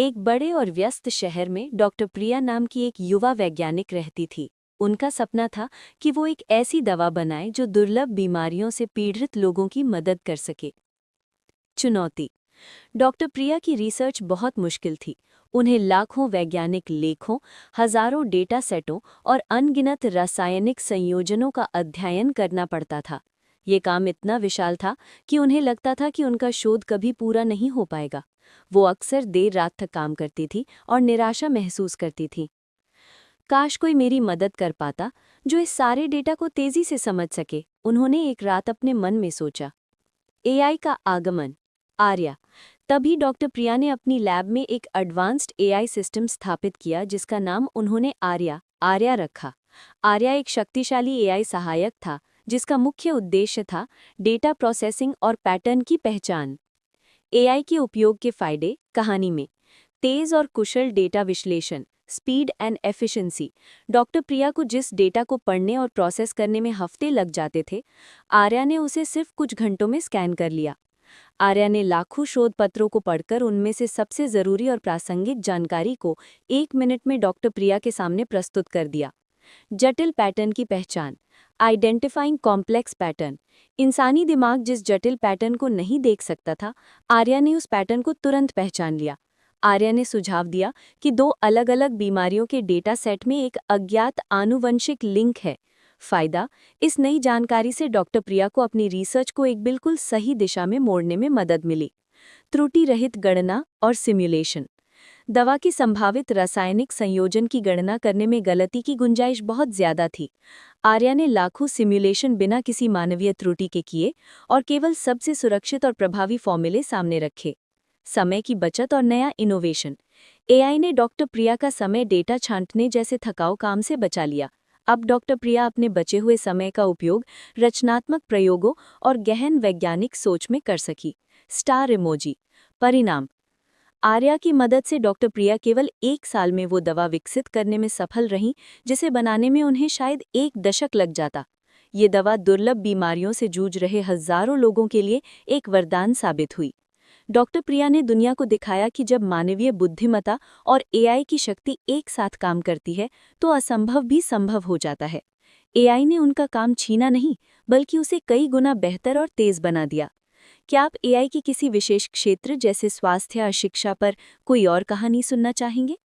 एक बड़े और व्यस्त शहर में डॉक्टर प्रिया नाम की एक युवा वैज्ञानिक रहती थी। उनका सपना था कि वो एक ऐसी दवा बनाए जो दुर्लभ बीमारियों से पीड़ित लोगों की मदद कर सके। चुनौती। डॉक्टर प्रिया की रिसर्च बहुत मुश्किल थी। उन्हें लाखों वैज्ञानिक लेखों, हजारों डेटा सेटों और अनगिनत रासायनिक संयोजनों का अध्ययन करना पड़ता था। ये काम इतना विशाल था कि उन्हें लगता था कि उनका शोध कभी पूरा नहीं हो पाएगा। वो अक्सर देर रात तक काम करती थी और निराशा महसूस करती थी। काश कोई मेरी मदद कर पाता, जो इस सारे डेटा को तेजी से समझ सके, उन्होंने एक रात अपने मन में सोचा। एआई का आगमन। आर्या। तभी डॉक्टर प्रिया ने अपनी लैब में एक एडवांस्ड एआई सिस्टम स्थापित किया जिसका नाम उन्होंने आर्या आर्या रखा। आर्या एक शक्तिशाली एआई सहायक था जिसका मुख्य उद्देश्य था डेटा प्रोसेसिंग और पैटर्न की पहचान। एआई के उपयोग के फायदे कहानी में। तेज और कुशल डेटा विश्लेषण, स्पीड एंड एफिशिएंसी। डॉक्टर प्रिया को जिस डेटा को पढ़ने और प्रोसेस करने में हफ्ते लग जाते थे, आर्या ने उसे सिर्फ कुछ घंटों में स्कैन कर लिया। आर्या ने लाखों शोध पत्रों को पढ़कर उनमें से सबसे जरूरी और प्रासंगिक जानकारी को 1 मिनट में डॉक्टर प्रिया के सामने प्रस्तुत कर दिया। जटिल पैटर्न की पहचान, आइडेंटिफाइंग कॉम्प्लेक्स पैटर्न। इंसानी दिमाग जिस जटिल पैटर्न को नहीं देख सकता था, आर्या ने उस पैटर्न को तुरंत पहचान लिया। आर्या ने सुझाव दिया कि दो अलग अलग बीमारियों के डेटा सेट में एक अज्ञात आनुवंशिक लिंक है। फायदा, इस नई जानकारी से डॉक्टर प्रिया को अपनी रिसर्च को एक बिल्कुल सही दिशा में मोड़ने में मदद मिली। त्रुटि रहित गणना और सिम्युलेशन। दवा की संभावित रासायनिक संयोजन की गणना करने में गलती की गुंजाइश बहुत ज्यादा थी। आर्या ने लाखों सिम्युलेशन बिना किसी मानवीय त्रुटि के किए और केवल सबसे सुरक्षित और प्रभावी फॉर्मूले सामने रखे। समय की बचत और नया इनोवेशन। एआई ने डॉक्टर प्रिया का समय डेटा छांटने जैसे थकाऊ काम से बचा लिया। अब डॉक्टर प्रिया अपने बचे हुए समय का उपयोग रचनात्मक प्रयोगों और गहन वैज्ञानिक सोच में कर सकी। Star emoji. परिणाम। आर्या की मदद से डॉक्टर प्रिया केवल 1 साल में वो दवा विकसित करने में सफल रहीं जिसे बनाने में उन्हें शायद 1 दशक लग जाता। ये दवा दुर्लभ बीमारियों से जूझ रहे हजारों लोगों के लिए एक वरदान साबित हुई। डॉक्टर प्रिया ने दुनिया को दिखाया कि जब मानवीय बुद्धिमत्ता और एआई की शक्ति एक साथ काम करती है तो असंभव भी संभव हो जाता है। एआई ने उनका काम छीना नहीं, बल्कि उसे कई गुना बेहतर और तेज बना दिया। क्या आप एआई की किसी विशेष क्षेत्र जैसे स्वास्थ्य या शिक्षा पर कोई और कहानी सुनना चाहेंगे?